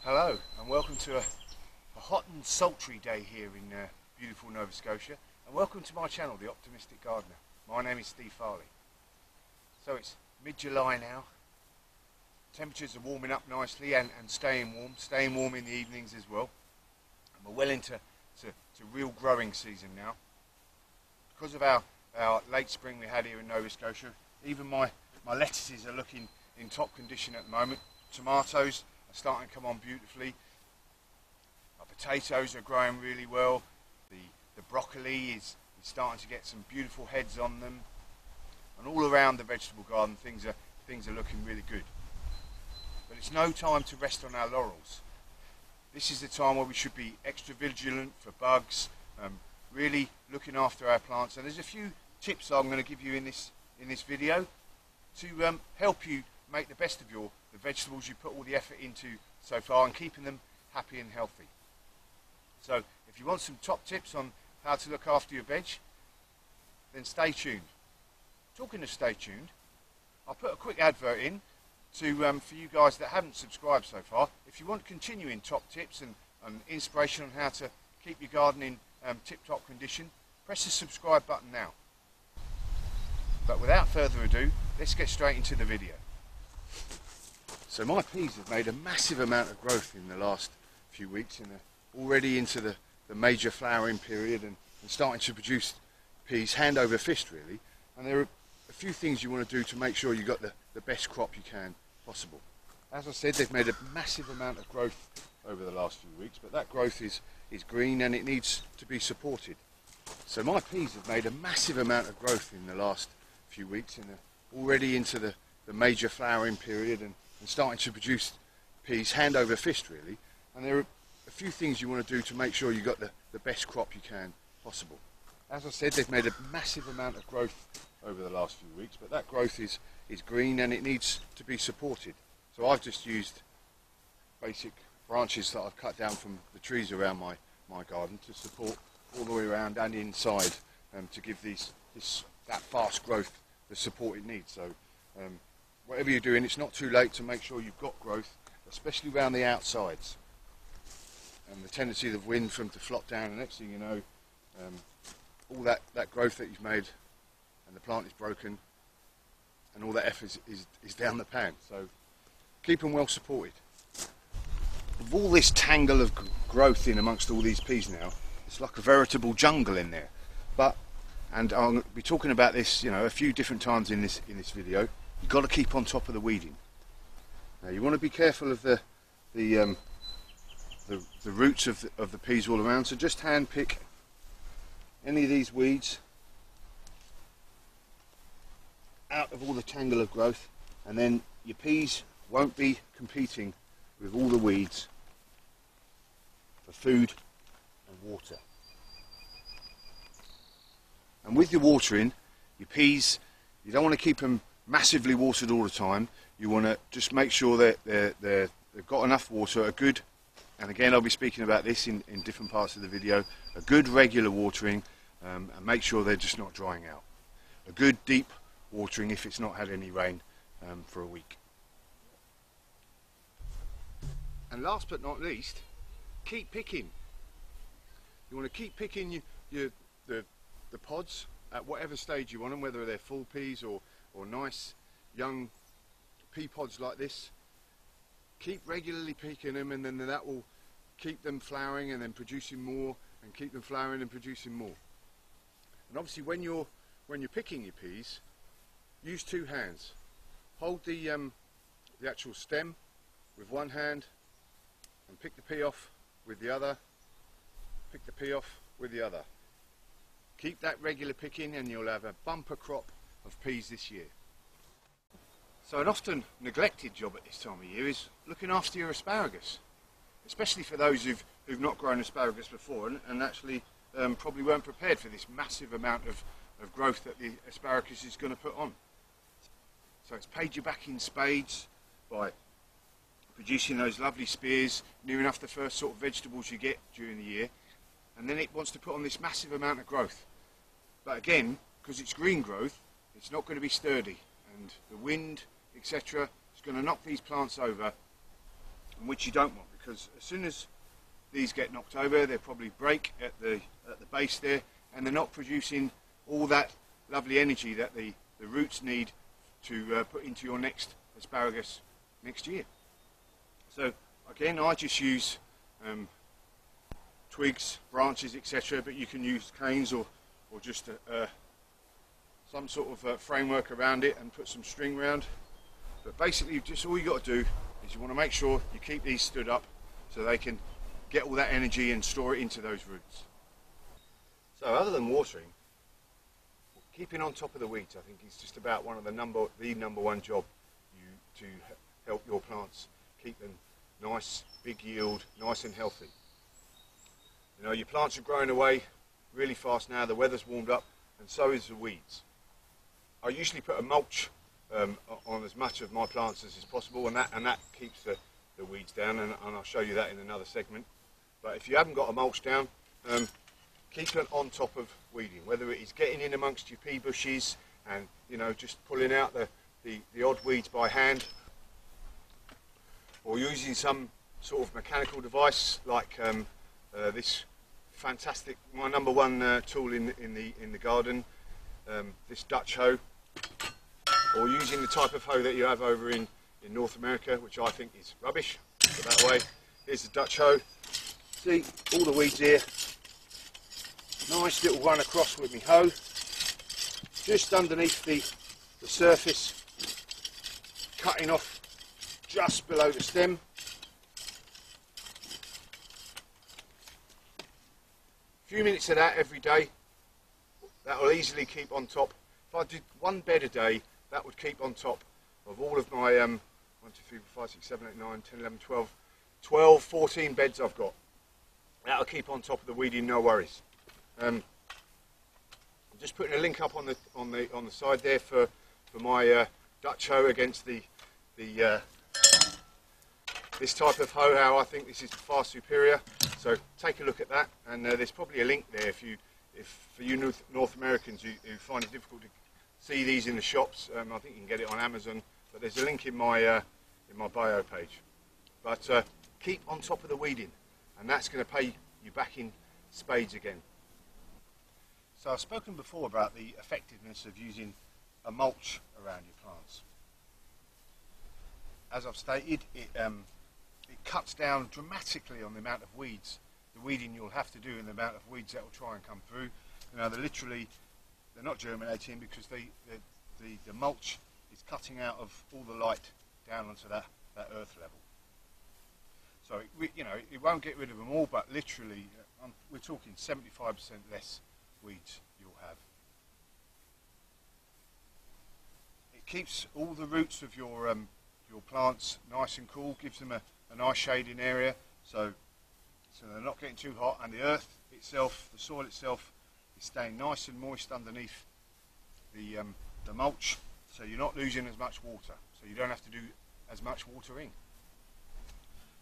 Hello and welcome to a hot and sultry day here in beautiful Nova Scotia, and welcome to my channel, The Optimistic Gardener. My name is Steve Farley. So it's mid-July now, temperatures are warming up nicely and staying warm in the evenings as well, and we're well into real growing season now. Because of our late spring we had here in Nova Scotia, even my lettuces are looking in top condition at the moment. Tomatoes are starting to come on beautifully. Our potatoes are growing really well. The broccoli is starting to get some beautiful heads on them, and all around the vegetable garden things are looking really good. But it's no time to rest on our laurels. This is the time where we should be extra vigilant for bugs, really looking after our plants. And there's a few tips I'm going to give you in this video to help you make the best of the vegetables you put all the effort into so far, and keeping them happy and healthy. So if you want some top tips on how to look after your veg, then stay tuned. Talking of stay tuned, I'll put a quick advert in to for you guys that haven't subscribed so far. If you want continuing top tips and inspiration on how to keep your garden in tip-top condition, press the subscribe button now. But without further ado, let's get straight into the video. So my peas have made a massive amount of growth in the last few weeks, and already into the major flowering period, and starting to produce peas hand over fist really. And there are a few things you want to do to make sure you got the best crop you can possible. As I said, they've made a massive amount of growth over the last few weeks, but that growth is green and it needs to be supported. So my peas have made a massive amount of growth in the last few weeks, and already into the major flowering period, and starting to produce peas hand over fist really. And there are a few things you want to do to make sure you got the best crop you can possible. As I said, they've made a massive amount of growth over the last few weeks, but that growth is green and it needs to be supported. So I've just used basic branches that I've cut down from the trees around my garden to support all the way around and inside, to give that fast growth the support it needs. So whatever you're doing, it's not too late to make sure you've got growth, especially around the outsides. And the tendency of the wind for them to flop down, and next thing you know, all that growth that you've made, and the plant is broken, and all that effort is down the pan. So keep them well supported. With all this tangle of growth in amongst all these peas now, it's like a veritable jungle in there. And I'll be talking about this, a few different times in this video. You've got to keep on top of the weeding. Now you want to be careful of the roots of the peas all around. So just hand pick any of these weeds out of all the tangle of growth, and then your peas won't be competing with all the weeds for food and water. And with your watering, your peas, you don't want to keep them massively watered all the time. You want to just make sure that they've got enough water, a good, and again I'll be speaking about this in different parts of the video, a good regular watering, and make sure they're just not drying out. A good deep watering if it's not had any rain for a week. And last but not least, keep picking. You want to keep picking the pods at whatever stage you want them, whether they're full peas or nice young pea pods like this. Keep regularly picking them, and then that will keep them flowering and then producing more, and keep them flowering and producing more. And obviously when you're picking your peas, use two hands. Hold the actual stem with one hand and pick the pea off with the other. Pick the pea off with the other. Keep that regular picking and you'll have a bumper crop of peas this year. So an often neglected job at this time of year is looking after your asparagus, especially for those who've not grown asparagus before and actually probably weren't prepared for this massive amount of growth that the asparagus is going to put on. So it's paid you back in spades by producing those lovely spears near enough the first sort of vegetables you get during the year, and then it wants to put on this massive amount of growth. But again, because it's green growth, it's not going to be sturdy, and the wind, etc., is going to knock these plants over, and which you don't want, because as soon as these get knocked over, they'll probably break at the base there, and they're not producing all that lovely energy that the roots need to put into your next asparagus next year. So again, I just use twigs, branches, etc., but you can use canes or just some sort of framework around it and put some string around. But basically, just all you got to do is you want to make sure you keep these stood up so they can get all that energy and store it into those roots. So other than watering, keeping on top of the weeds, I think, is just about the number one job to help your plants keep them nice, big yield, nice and healthy. You know, your plants are growing away really fast now, the weather's warmed up, and so is the weeds. I usually put a mulch on as much of my plants as is possible, and that keeps the weeds down, and I'll show you that in another segment. But if you haven't got a mulch down, keep it on top of weeding, whether it is getting in amongst your pea bushes and, you know, just pulling out the odd weeds by hand, or using some sort of mechanical device like this fantastic, my number one tool in the garden, this Dutch hoe, or using the type of hoe that you have over in North America, which I think is rubbish. Put that away. Here's the Dutch hoe. See all the weeds here. Nice little run across with my hoe, just underneath the surface, cutting off just below the stem. A few minutes of that every day, that will easily keep on top. If I did one bed a day, that would keep on top of all of my 1, 2, 3, 4, 5, 6, 7, 8, 9, 10, 11, 12, 14 beds I've got. That'll keep on top of the weeding, no worries. I'm just putting a link up on the side there for my Dutch hoe against this type of hoe. How I think this is far superior. So take a look at that, and there's probably a link there if for you North Americans who find it difficult to see these in the shops. I think you can get it on Amazon, but there's a link in my bio page. But keep on top of the weeding, and that's going to pay you back in spades again. So I've spoken before about the effectiveness of using a mulch around your plants. As I've stated, it cuts down dramatically on the amount of weeds, the weeding you'll have to do, and the amount of weeds that will try and come through. You know, they're not germinating because the mulch is cutting out of all the light down onto that earth level. So it won't get rid of them all, but literally we're talking 75% less weeds you'll have. It keeps all the roots of your plants nice and cool, gives them a nice shading area, so they're not getting too hot, and the earth itself, the soil itself, is staying nice and moist underneath the mulch, so you're not losing as much water, so you don't have to do as much watering.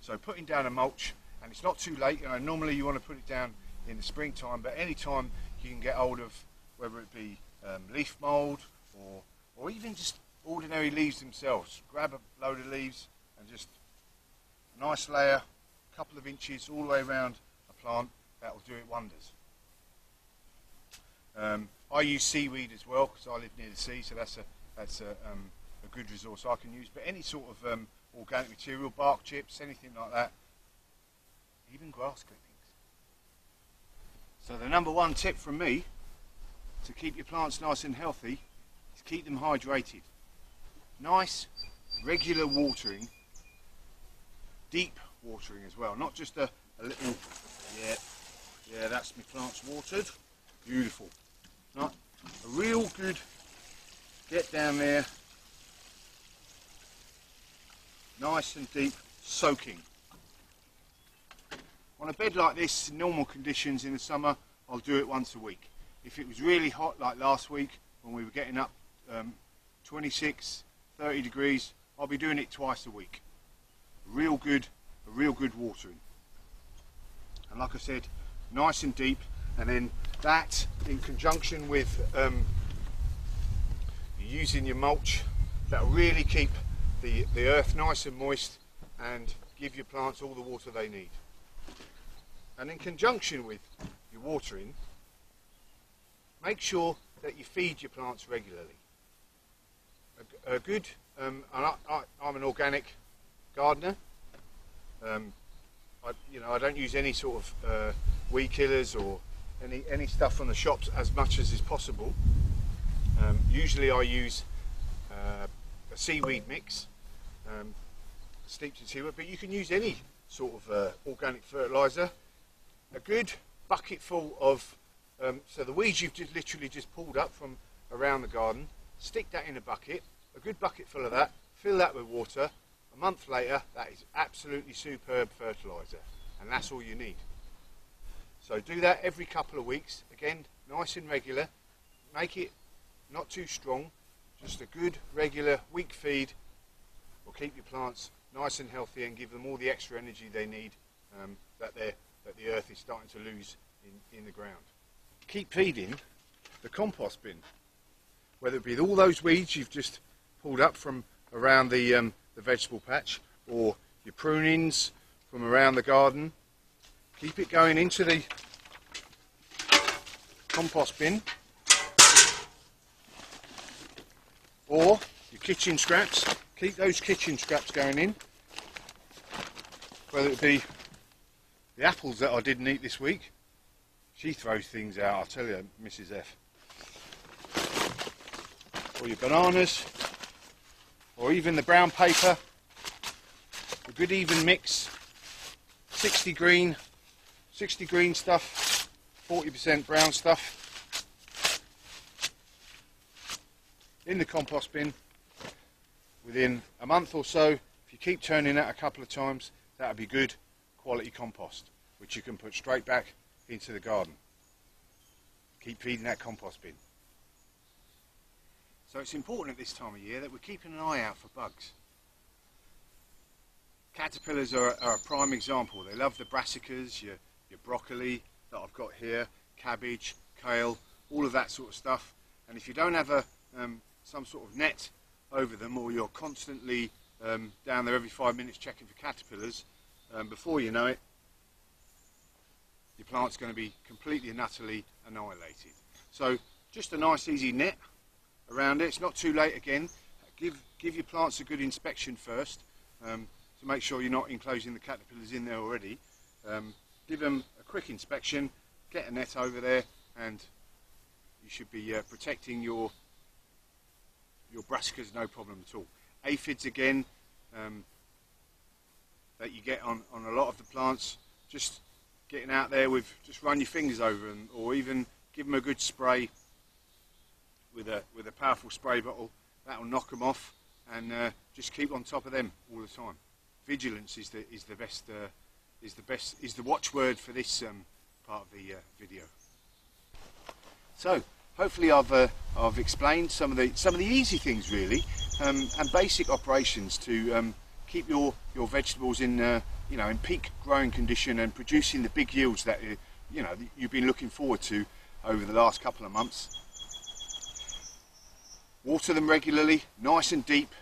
So putting down a mulch, and it's not too late. You know, normally you want to put it down in the springtime, but any time you can get hold of, whether it be leaf mould or even just ordinary leaves themselves. Grab a load of leaves and just a nice layer, a couple of inches all the way around a plant. That will do it wonders. I use seaweed as well because I live near the sea, so that's a good resource I can use. But any sort of organic material, bark chips, anything like that, even grass clippings. So the number one tip from me to keep your plants nice and healthy is keep them hydrated. Nice, regular watering, deep watering as well, not just a little, yeah, that's my plants watered, beautiful. Not a real good, get down there, nice and deep, soaking. On a bed like this, in normal conditions in the summer, I'll do it once a week. If it was really hot like last week, when we were getting up 26, 30 degrees, I'll be doing it twice a week. A real good watering. And like I said, nice and deep, and then that in conjunction with using your mulch, that'll really keep the earth nice and moist and give your plants all the water they need. And in conjunction with your watering, make sure that you feed your plants regularly. A good, I'm an organic gardener. I don't use any sort of weed killers or any stuff from the shops as much as is possible. Usually I use a seaweed mix, steeped in seaweed, but you can use any sort of organic fertiliser. A good bucketful of, so the weeds you've literally just pulled up from around the garden, stick that in a bucket, a good bucket full of that, fill that with water. A month later, that is absolutely superb fertiliser, and that's all you need. So do that every couple of weeks, again, nice and regular. Make it not too strong, just a good regular week feed will keep your plants nice and healthy and give them all the extra energy they need that the earth is starting to lose in the ground. Keep feeding the compost bin, whether it be all those weeds you've just pulled up from around the vegetable patch, or your prunings from around the garden. Keep it going into the compost bin, or your kitchen scraps. Keep those kitchen scraps going in, whether it be the apples that I didn't eat this week. She throws things out, I'll tell you, Mrs. F. Or your bananas, or even the brown paper. A good even mix, 60 green stuff, 40% brown stuff, in the compost bin. Within a month or so, if you keep turning that a couple of times, that'll be good quality compost, which you can put straight back into the garden. Keep feeding that compost bin. So it's important at this time of year that we're keeping an eye out for bugs. Caterpillars are a prime example. They love the brassicas, your broccoli that I've got here, cabbage, kale, all of that sort of stuff. And if you don't have some sort of net over them, or you're constantly down there every 5 minutes checking for caterpillars, before you know it, your plant's going to be completely and utterly annihilated. So just a nice easy net around it. It's not too late again. Give your plants a good inspection first, to make sure you're not enclosing the caterpillars in there already. Give them a quick inspection, get a net over there, and you should be protecting your brassicas no problem at all. Aphids again, that you get on a lot of the plants, just getting out there with, just run your fingers over them, or even give them a good spray with a powerful spray bottle. That'll knock them off, and just keep on top of them all the time. Vigilance is the watchword for this part of the video. So hopefully I've explained some of the easy things really, and basic operations to keep your vegetables in in peak growing condition and producing the big yields that you've been looking forward to over the last couple of months. Water them regularly, nice and deep,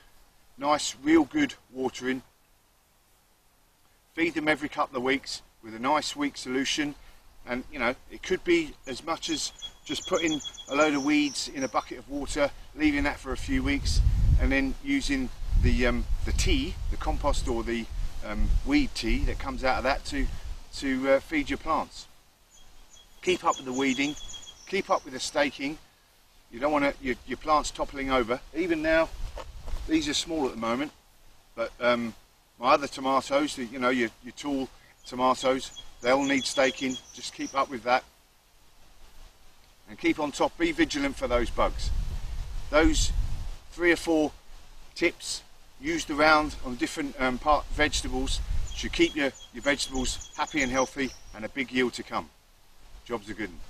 nice real good watering. Feed them every couple of weeks with a nice weak solution, and it could be as much as just putting a load of weeds in a bucket of water, leaving that for a few weeks, and then using the tea, the compost or the weed tea that comes out of that to feed your plants. Keep up with the weeding, keep up with the staking. You don't want your plants toppling over. Even now, these are small at the moment, but my other tomatoes, your tall tomatoes, they'll need staking. Just keep up with that, and keep on top. Be vigilant for those bugs. Those 3 or 4 tips used around on different vegetables should keep your vegetables happy and healthy, and a big yield to come. Job's a good one.